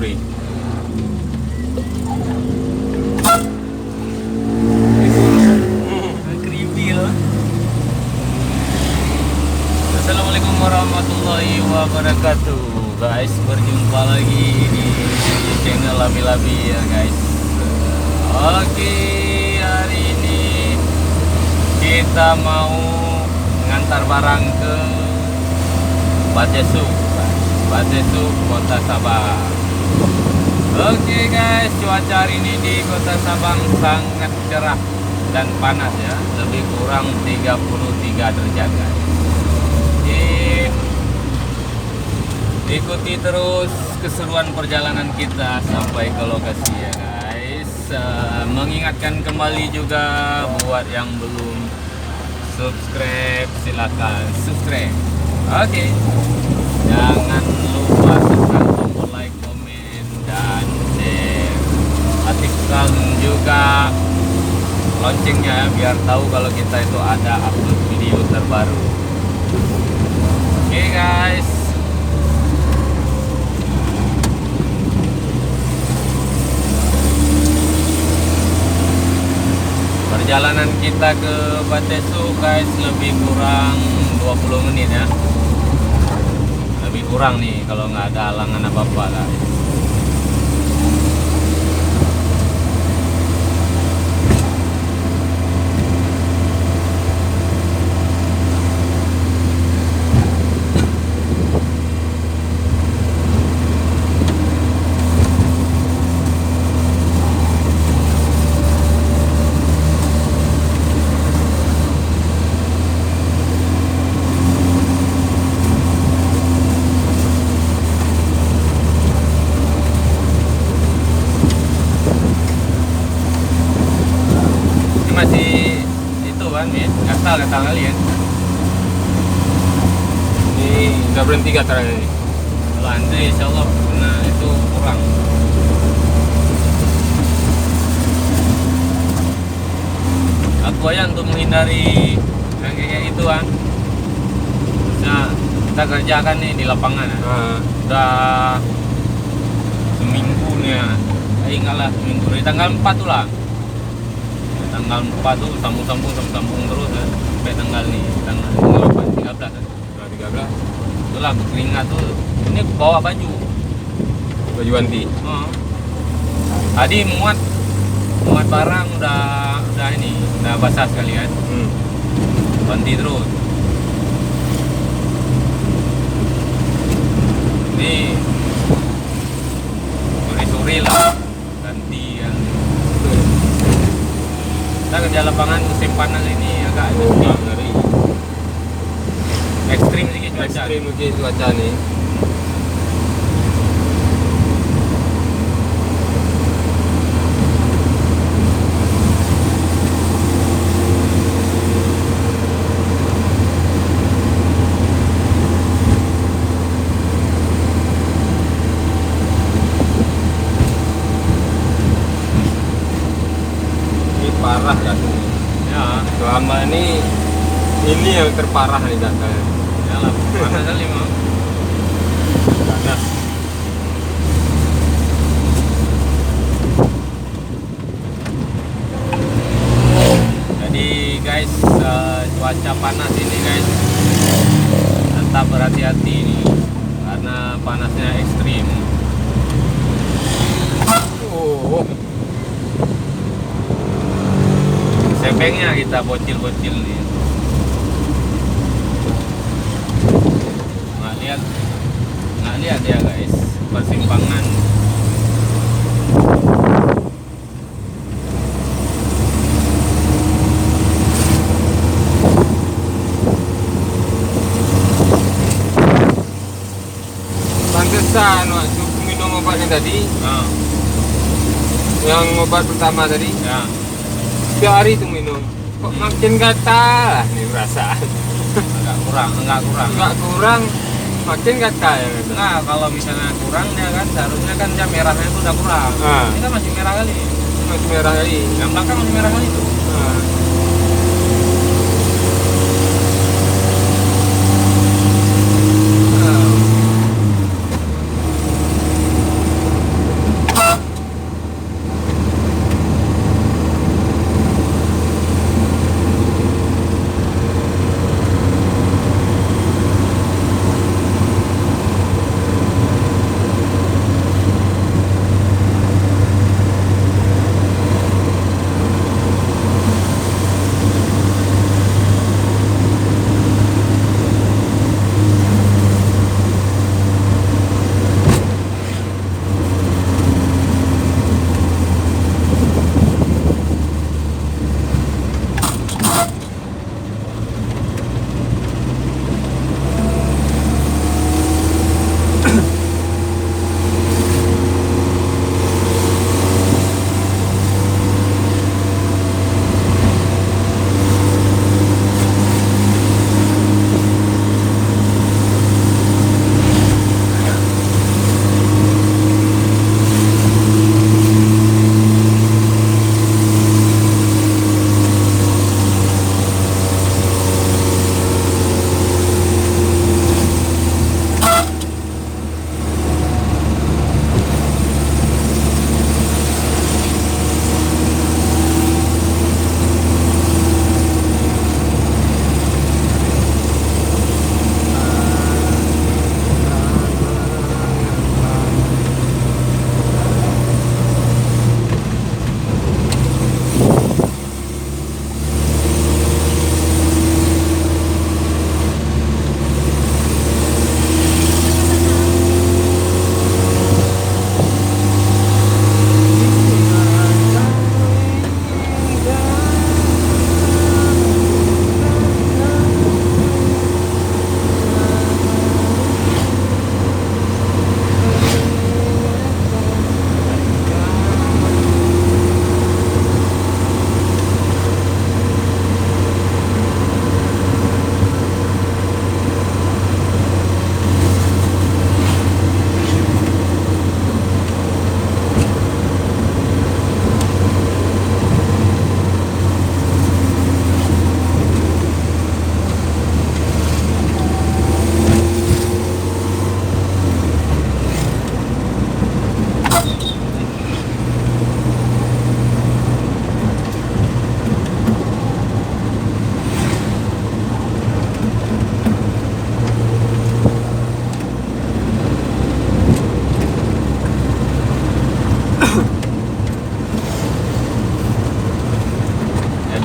sore. Creepy loh. Assalamualaikum warahmatullahi wabarakatuh. Guys, berjumpa lagi di channel Labi-Labi ya guys. Oke, hari ini kita mau ngantar barang ke Batesu, Kota Sabang. Oke guys, cuaca hari ini di Kota Sabang sangat cerah dan panas ya, lebih kurang 33 derajat guys. Ikuti terus keseruan perjalanan kita sampai ke lokasi ya guys. Mengingatkan kembali juga buat yang belum subscribe, silakan subscribe. Oke. Jangan lupa tekan tombol like, komen, dan share. Aktifkan juga loncengnya biar tahu kalau kita itu ada upload video terbaru. Oke guys. Perjalanan kita ke Batesu guys lebih kurang 20 menit ya. Lebih kurang nih kalau nggak ada halangan apa-apa guys. Masih itu kan ya, gatal kali ya. Ini nggak berhenti katanya ini. Kalau Andre insya Allah kena itu kurang. Aku aja untuk menghindari yang kayak itu kan. Nah, kita kerjakan nih di lapangan ya. Udah seminggu nih ya. Enggak lah, seminggu dari tanggal 4 tuh lah. Tanggal 4 tuh sambung-sambung terus ya. Sampai tanggal 8, 13 kan. 13. Itulah keringat tuh. Ini bawa baju anti. Tadi muat barang udah ini udah basah sekali kan. Ganti terus. Ini sore lah ganti kan. Kita kerja lapangan musim panas ini agak ekstrim sedikit cuaca. Ekstrim mungkin cuaca nih. Parah kan Ya, selama ini yang terparah nih datanya. ya lah, panas kali mau. Panas. Jadi guys, cuaca panas ini guys, tetap berhati-hati nih karena panasnya ekstrim. Sepengnya kita bocil-bocil nih. Nggak lihat ya guys, persimpangan. Pantesan waktu minum obatnya tadi, Nah, yang obat pertama tadi, ya. setiap hari itu minum. Kok makin gatal nih perasaan. Enggak kurang. Nggak kurang, makin gatal ya. Nah, kalau misalnya kurang dia kan seharusnya kan jam merahnya itu udah kurang. Nah. Ini kan masih merah kali. Masih merah kali. Yang belakang masih merah kali tuh. Nah.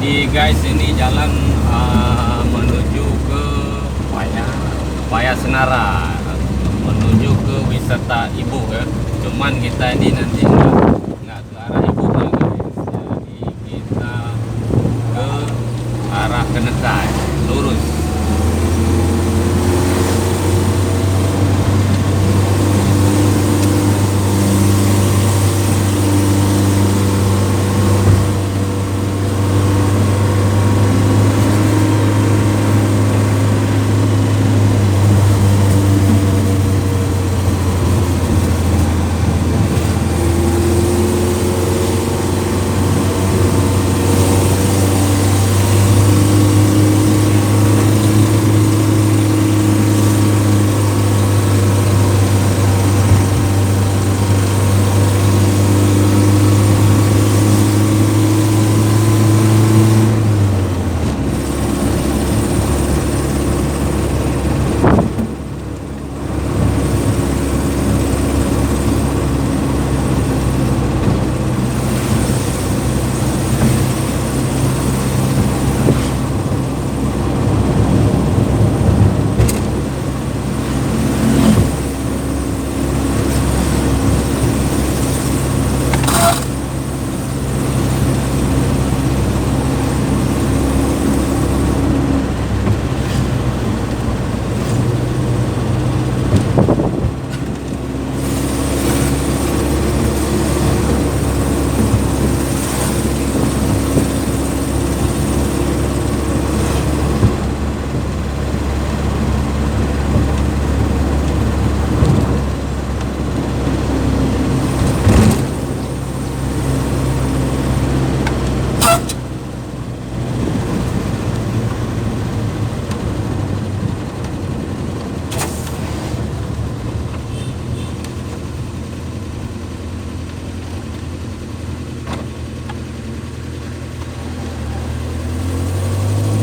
Jadi guys, ini jalan menuju ke Paya Senara, menuju ke wisata Ibu ya. Cuman kita ini nanti nggak ke arah Ibu guys. Jadi kita ke arah Kenekai, lurus.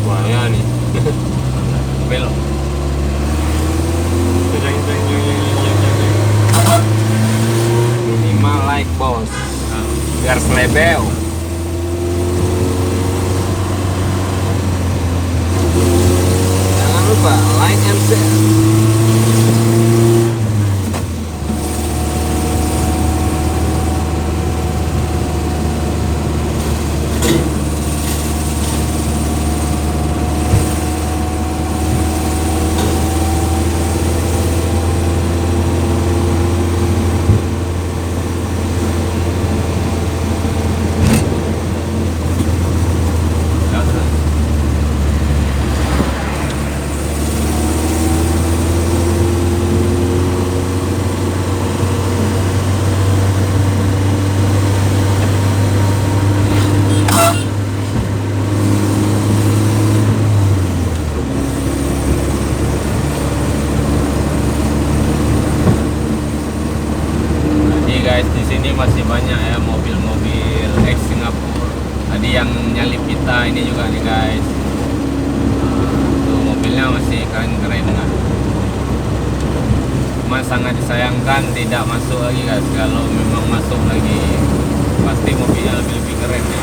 Bahaya nih. Belok. Minimal like bos, biar selebel. Jangan lupa like and share. Jadi guys, di sini masih banyak ya mobil-mobil ex Singapura. Tadi yang nyalip kita ini juga nih guys. Tuh mobilnya masih keren-keren kan. Cuma sangat disayangkan tidak masuk lagi guys. Kalau memang masuk lagi, pasti mobilnya lebih keren ya.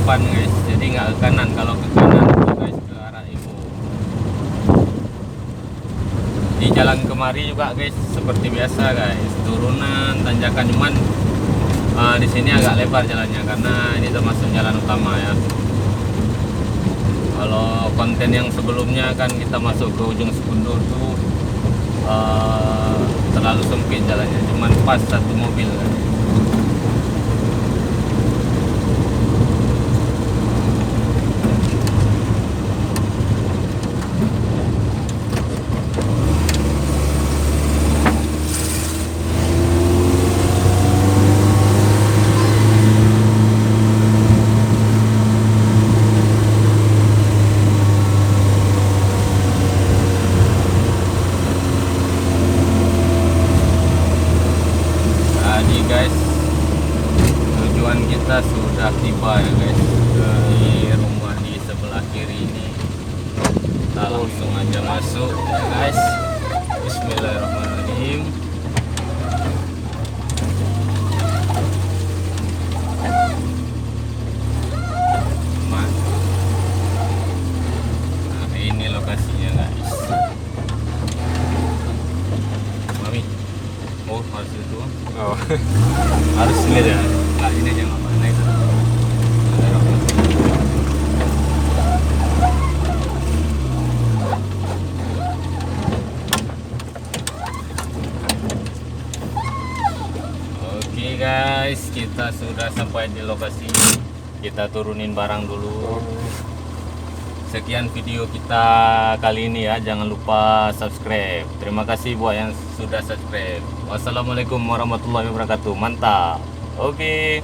depan guys, jadi nggak ke kanan. Kalau ke kanan itu guys ke arah Ibu. Di jalan kemari juga guys seperti biasa guys, turunan tanjakan, cuman Di sini agak lebar jalannya karena ini termasuk jalan utama ya. Kalau konten yang sebelumnya kan kita masuk ke ujung Sekundur tuh terlalu sempit jalannya, cuman pas satu mobil kan. Jadi guys, tujuan kita sudah tiba ya guys, di rumah di sebelah kiri ini. Kita langsung aja masuk ya guys. Bismillahirrahmanirrahim. Nah, ini lokasinya guys. Mami, oh harus itu. Oh. Harus beda. Nah, ini aja nggak apa-apa. Nice. Oke guys, kita sudah sampai di lokasi. Kita turunin barang dulu. Sekian video kita kali ini ya. Jangan lupa subscribe. Terima kasih buat yang sudah subscribe. Wassalamualaikum warahmatullahi wabarakatuh. Mantap. Oke.